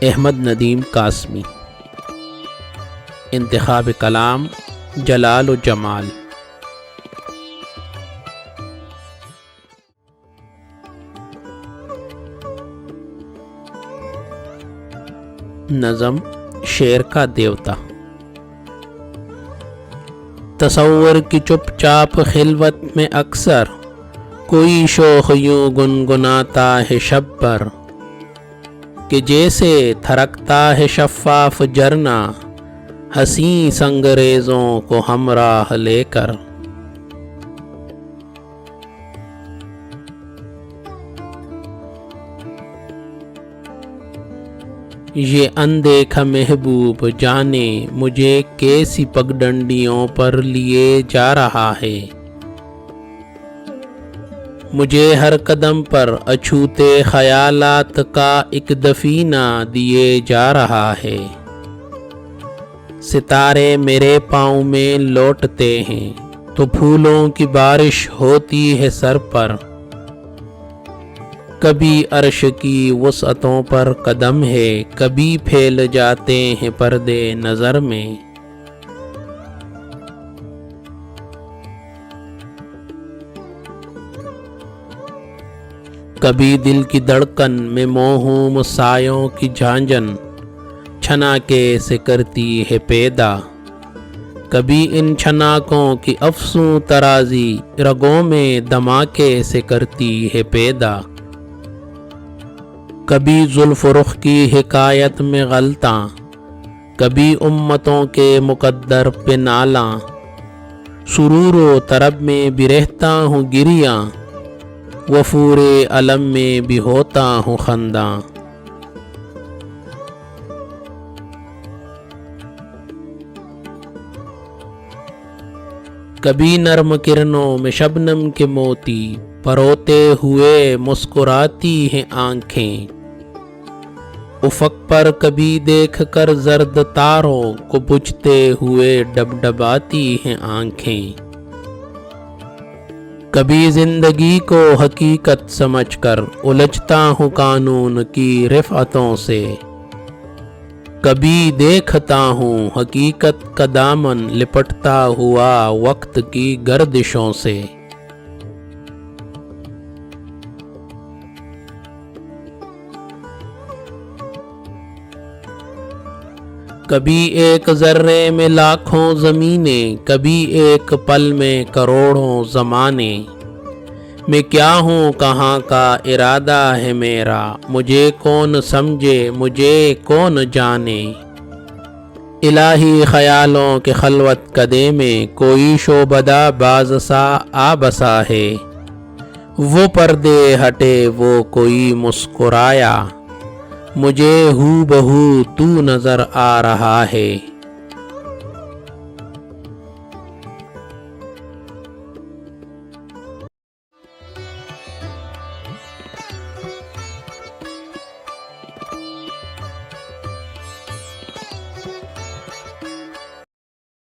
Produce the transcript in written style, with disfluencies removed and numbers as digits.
احمد ندیم قاسمی۔ انتخاب کلام جلال و جمال۔ نظم شیر کا دیوتا۔ تصور کی چپ چاپ خلوت میں اکثر کوئی شوخ یوں گنگناتا ہے شب پر، کہ جیسے تھرکتا ہے شفاف جھرنا حسین سنگریزوں کو ہمراہ لے کر۔ یہ اندیکھا محبوب جانے مجھے کیسی پگڈنڈیوں پر لیے جا رہا ہے، مجھے ہر قدم پر اچھوتے خیالات کا ایک دفینہ دیے جا رہا ہے۔ ستارے میرے پاؤں میں لوٹتے ہیں تو پھولوں کی بارش ہوتی ہے سر پر، کبھی عرش کی وسعتوں پر قدم ہے، کبھی پھیل جاتے ہیں پردے نظر میں۔ کبھی دل کی دھڑکن میں موہوم سایوں کی جھانجھن چھناکے سے کرتی ہے پیدا، کبھی ان چھناکوں کی افسوں ترازی رگوں میں دھماکے سے کرتی ہے پیدا۔ کبھی زلف و رخ کی حکایت میں غلطاں، کبھی امتوں کے مقدر پہ نالاں، سرور و طرب میں بھی رہتا ہوں گریاں، وفور علم میں بھی ہوتا ہوں خنداں۔ کبھی نرم کرنوں میں شبنم کے موتی پروتے ہوئے مسکراتی ہیں آنکھیں، افق پر کبھی دیکھ کر زرد تاروں کو بجھتے ہوئے ڈبڈباتی ہیں آنکھیں۔ کبھی زندگی کو حقیقت سمجھ کر الجھتا ہوں قانون کی رفعتوں سے، کبھی دیکھتا ہوں حقیقت کا دامن لپٹتا ہوا وقت کی گردشوں سے۔ کبھی ایک ذرے میں لاکھوں زمینیں، کبھی ایک پل میں کروڑوں زمانے، میں کیا ہوں کہاں کا ارادہ ہے میرا، مجھے کون سمجھے مجھے کون جانے۔ الہی خیالوں کے خلوت کدے میں کوئی شعبدہ باز سا آ بسا ہے، وہ پردے ہٹے وہ کوئی مسکرایا، مجھے ہو بہو تو نظر آ رہا ہے۔